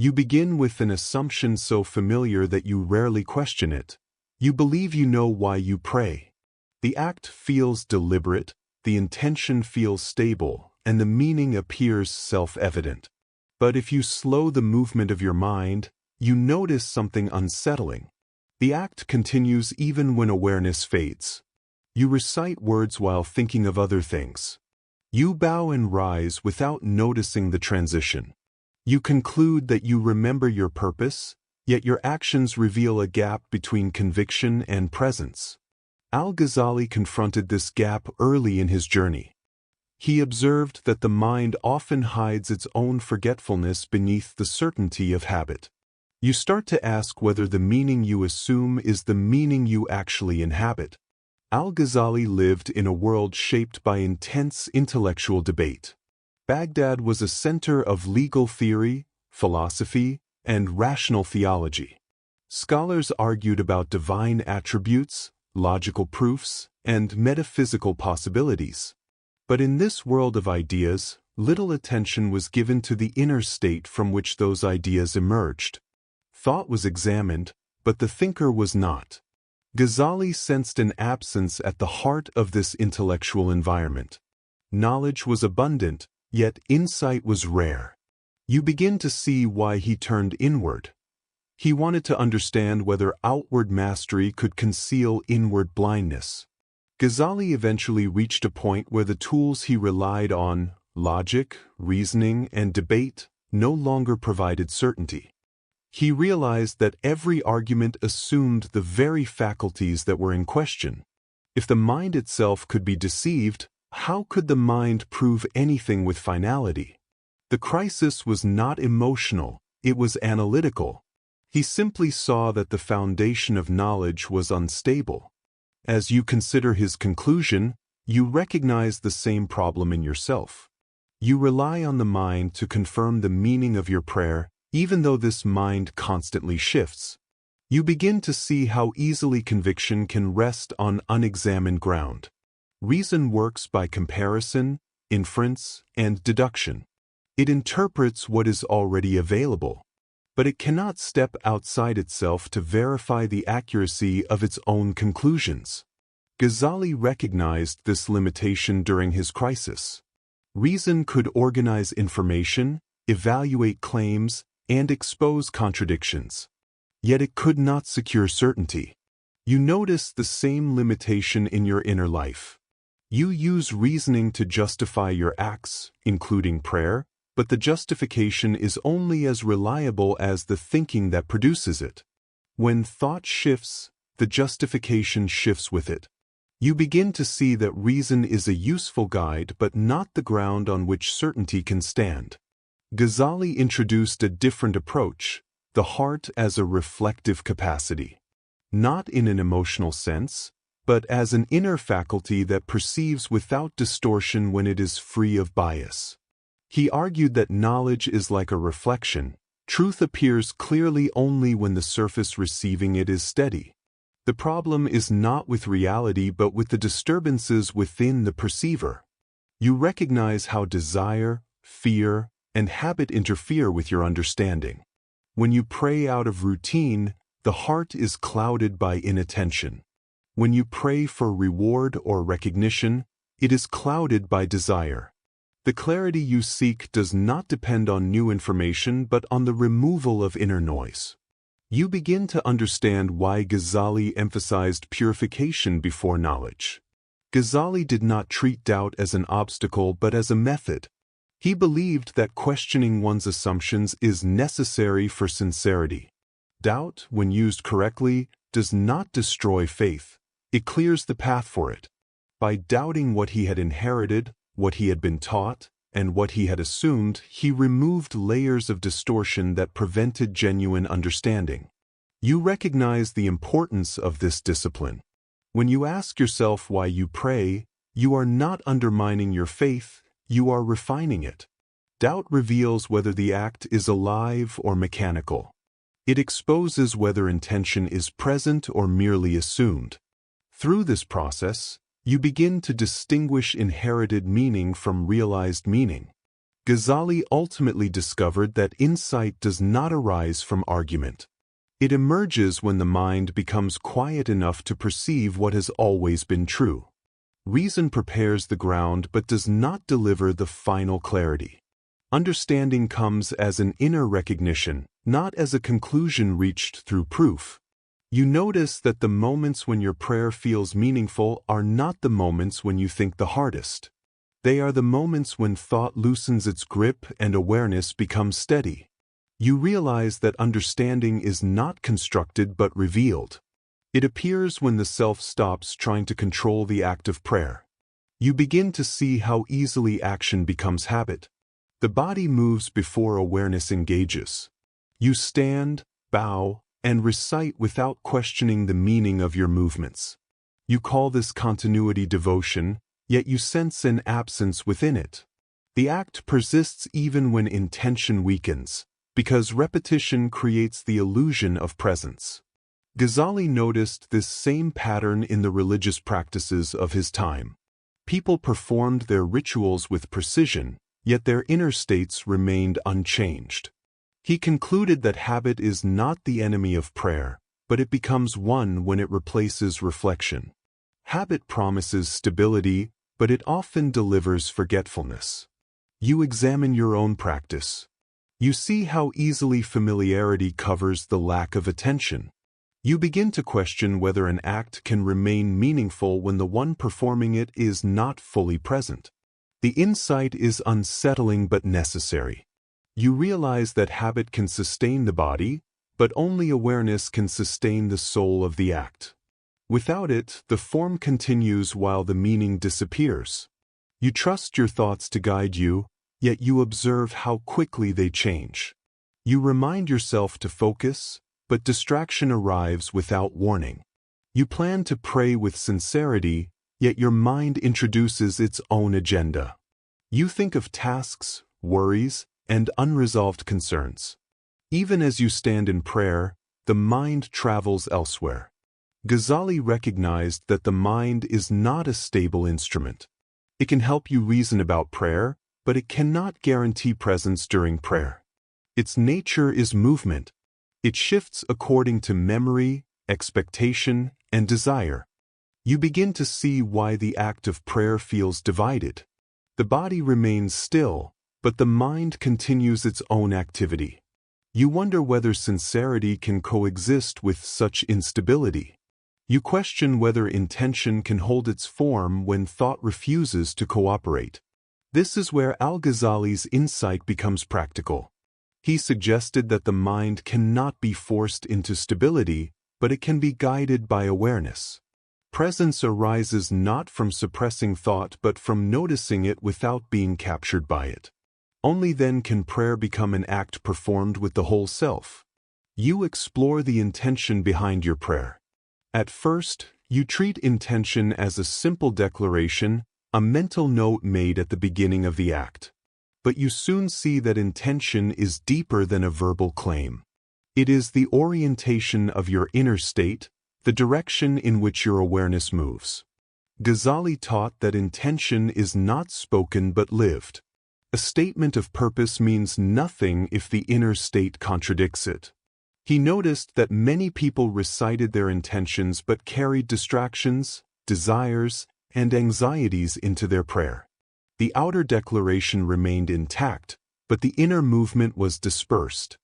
You begin with an assumption so familiar that you rarely question it. You believe you know why you pray. The act feels deliberate, the intention feels stable, and the meaning appears self-evident. But if you slow the movement of your mind, you notice something unsettling. The act continues even when awareness fades. You recite words while thinking of other things. You bow and rise without noticing the transition. You conclude that you remember your purpose, yet your actions reveal a gap between conviction and presence. Al-Ghazali confronted this gap early in his journey. He observed that the mind often hides its own forgetfulness beneath the certainty of habit. You start to ask whether the meaning you assume is the meaning you actually inhabit. Al-Ghazali lived in a world shaped by intense intellectual debate. Baghdad was a center of legal theory, philosophy, and rational theology. Scholars argued about divine attributes, logical proofs, and metaphysical possibilities. But in this world of ideas, little attention was given to the inner state from which those ideas emerged. Thought was examined, but the thinker was not. Ghazali sensed an absence at the heart of this intellectual environment. Knowledge was abundant, yet insight was rare. You begin to see why he turned inward. He wanted to understand whether outward mastery could conceal inward blindness. Ghazali eventually reached a point where the tools he relied on, logic, reasoning, and debate, no longer provided certainty. He realized that every argument assumed the very faculties that were in question. If the mind itself could be deceived, how could the mind prove anything with finality? The crisis was not emotional, it was analytical. He simply saw that the foundation of knowledge was unstable. As you consider his conclusion, you recognize the same problem in yourself. You rely on the mind to confirm the meaning of your prayer, even though this mind constantly shifts. You begin to see how easily conviction can rest on unexamined ground. Reason works by comparison, inference, and deduction. It interprets what is already available, but it cannot step outside itself to verify the accuracy of its own conclusions. Ghazali recognized this limitation during his crisis. Reason could organize information, evaluate claims, and expose contradictions. Yet it could not secure certainty. You notice the same limitation in your inner life. You use reasoning to justify your acts, including prayer, but the justification is only as reliable as the thinking that produces it. When thought shifts, the justification shifts with it. You begin to see that reason is a useful guide but not the ground on which certainty can stand. Ghazali introduced a different approach, the heart as a reflective capacity. Not in an emotional sense, but as an inner faculty that perceives without distortion when it is free of bias. He argued that knowledge is like a reflection. Truth appears clearly only when the surface receiving it is steady. The problem is not with reality but with the disturbances within the perceiver. You recognize how desire, fear, and habit interfere with your understanding. When you pray out of routine, the heart is clouded by inattention. When you pray for reward or recognition, it is clouded by desire. The clarity you seek does not depend on new information but on the removal of inner noise. You begin to understand why Ghazali emphasized purification before knowledge. Ghazali did not treat doubt as an obstacle but as a method. He believed that questioning one's assumptions is necessary for sincerity. Doubt, when used correctly, does not destroy faith. It clears the path for it. By doubting what he had inherited, what he had been taught, and what he had assumed, he removed layers of distortion that prevented genuine understanding. You recognize the importance of this discipline. When you ask yourself why you pray, you are not undermining your faith, you are refining it. Doubt reveals whether the act is alive or mechanical. It exposes whether intention is present or merely assumed. Through this process, you begin to distinguish inherited meaning from realized meaning. Ghazali ultimately discovered that insight does not arise from argument. It emerges when the mind becomes quiet enough to perceive what has always been true. Reason prepares the ground but does not deliver the final clarity. Understanding comes as an inner recognition, not as a conclusion reached through proof. You notice that the moments when your prayer feels meaningful are not the moments when you think the hardest. They are the moments when thought loosens its grip and awareness becomes steady. You realize that understanding is not constructed but revealed. It appears when the self stops trying to control the act of prayer. You begin to see how easily action becomes habit. The body moves before awareness engages. You stand, bow, and recite without questioning the meaning of your movements. You call this continuity devotion, yet you sense an absence within it. The act persists even when intention weakens, because repetition creates the illusion of presence. Ghazali noticed this same pattern in the religious practices of his time. People performed their rituals with precision, yet their inner states remained unchanged. He concluded that habit is not the enemy of prayer, but it becomes one when it replaces reflection. Habit promises stability, but it often delivers forgetfulness. You examine your own practice. You see how easily familiarity covers the lack of attention. You begin to question whether an act can remain meaningful when the one performing it is not fully present. The insight is unsettling but necessary. You realize that habit can sustain the body, but only awareness can sustain the soul of the act. Without it, the form continues while the meaning disappears. You trust your thoughts to guide you, yet you observe how quickly they change. You remind yourself to focus, but distraction arrives without warning. You plan to pray with sincerity, yet your mind introduces its own agenda. You think of tasks, worries, and unresolved concerns. Even as you stand in prayer, the mind travels elsewhere. Ghazali recognized that the mind is not a stable instrument. It can help you reason about prayer, but it cannot guarantee presence during prayer. Its nature is movement. It shifts according to memory, expectation, and desire. You begin to see why the act of prayer feels divided. The body remains still, but the mind continues its own activity. You wonder whether sincerity can coexist with such instability. You question whether intention can hold its form when thought refuses to cooperate. This is where Al-Ghazali's insight becomes practical. He suggested that the mind cannot be forced into stability, but it can be guided by awareness. Presence arises not from suppressing thought but from noticing it without being captured by it. Only then can prayer become an act performed with the whole self. You explore the intention behind your prayer. At first, you treat intention as a simple declaration, a mental note made at the beginning of the act. But you soon see that intention is deeper than a verbal claim. It is the orientation of your inner state, the direction in which your awareness moves. Ghazali taught that intention is not spoken but lived. A statement of purpose means nothing if the inner state contradicts it. He noticed that many people recited their intentions but carried distractions, desires, and anxieties into their prayer. The outer declaration remained intact, but the inner movement was dispersed.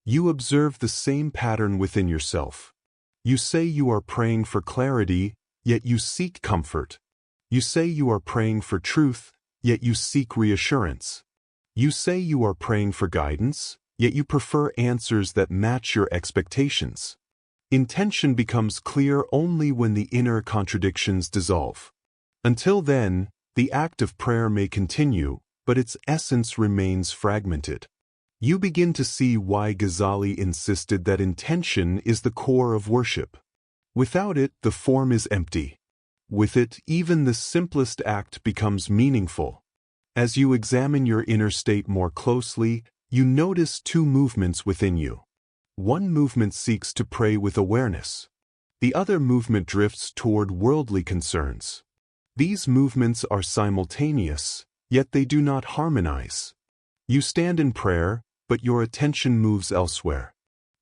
You observe the same pattern within yourself. You say you are praying for clarity, yet you seek comfort. You say you are praying for truth, yet you seek reassurance. You say you are praying for guidance, yet you prefer answers that match your expectations. Intention becomes clear only when the inner contradictions dissolve. Until then, the act of prayer may continue, but its essence remains fragmented. You begin to see why Ghazali insisted that intention is the core of worship. Without it, the form is empty. With it, even the simplest act becomes meaningful. As you examine your inner state more closely, you notice two movements within you. One movement seeks to pray with awareness. The other movement drifts toward worldly concerns. These movements are simultaneous, yet they do not harmonize. You stand in prayer, but your attention moves elsewhere.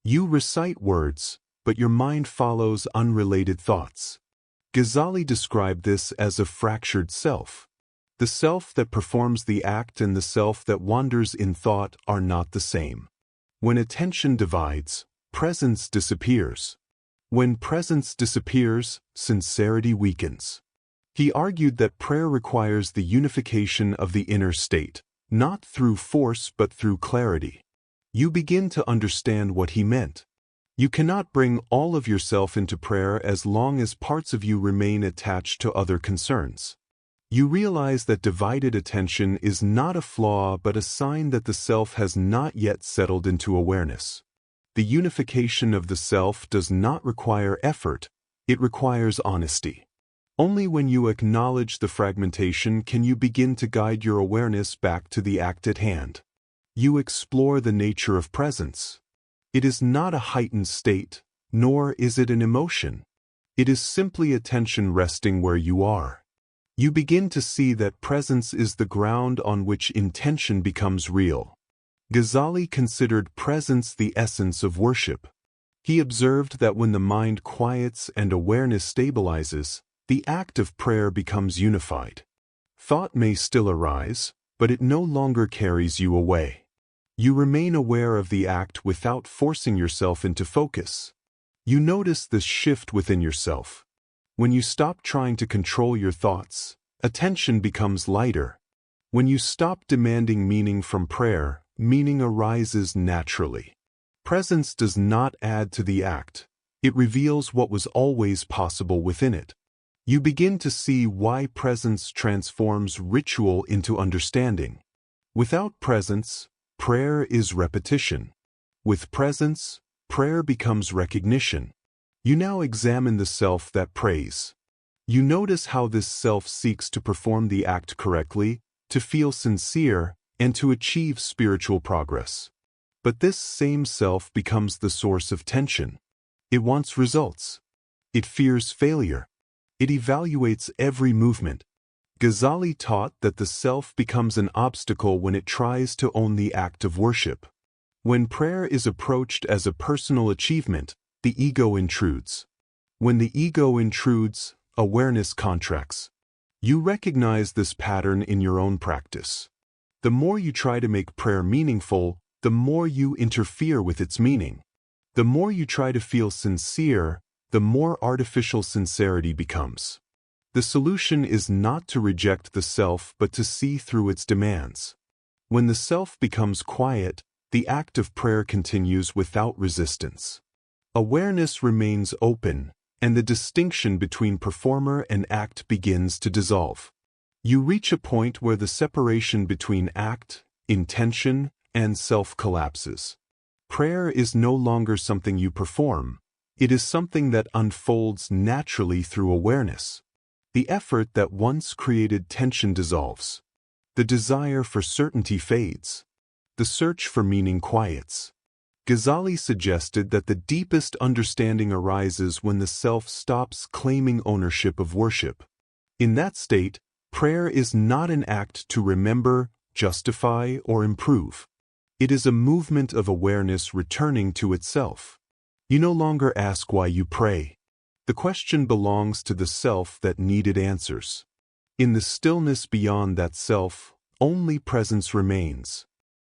You recite words, but your mind follows unrelated thoughts. Ghazali described this as a fractured self. The self that performs the act and the self that wanders in thought are not the same. When attention divides, presence disappears. When presence disappears, sincerity weakens. He argued that prayer requires the unification of the inner state, not through force but through clarity. You begin to understand what he meant. You cannot bring all of yourself into prayer as long as parts of you remain attached to other concerns. You realize that divided attention is not a flaw but a sign that the self has not yet settled into awareness. The unification of the self does not require effort, it requires honesty. Only when you acknowledge the fragmentation can you begin to guide your awareness back to the act at hand. You explore the nature of presence. It is not a heightened state, nor is it an emotion. It is simply attention resting where you are. You begin to see that presence is the ground on which intention becomes real. Ghazali considered presence the essence of worship. He observed that when the mind quiets and awareness stabilizes, the act of prayer becomes unified. Thought may still arise, but it no longer carries you away. You remain aware of the act without forcing yourself into focus. You notice this shift within yourself. When you stop trying to control your thoughts, attention becomes lighter. When you stop demanding meaning from prayer, meaning arises naturally. Presence does not add to the act. It reveals what was always possible within it. You begin to see why presence transforms ritual into understanding. Without presence, prayer is repetition. With presence, prayer becomes recognition. You now examine the self that prays. You notice how this self seeks to perform the act correctly, to feel sincere, and to achieve spiritual progress. But this same self becomes the source of tension. It wants results. It fears failure. It evaluates every movement. Ghazali taught that the self becomes an obstacle when it tries to own the act of worship. When prayer is approached as a personal achievement, the ego intrudes. When the ego intrudes, awareness contracts. You recognize this pattern in your own practice. The more you try to make prayer meaningful, the more you interfere with its meaning. The more you try to feel sincere, the more artificial sincerity becomes. The solution is not to reject the self but to see through its demands. When the self becomes quiet, the act of prayer continues without resistance. Awareness remains open, and the distinction between performer and act begins to dissolve. You reach a point where the separation between act, intention, and self collapses. Prayer is no longer something you perform. It is something that unfolds naturally through awareness. The effort that once created tension dissolves. The desire for certainty fades. The search for meaning quiets. Ghazali suggested that the deepest understanding arises when the self stops claiming ownership of worship. In that state, prayer is not an act to remember, justify, or improve. It is a movement of awareness returning to itself. You no longer ask why you pray. The question belongs to the self that needed answers. In the stillness beyond that self, only presence remains.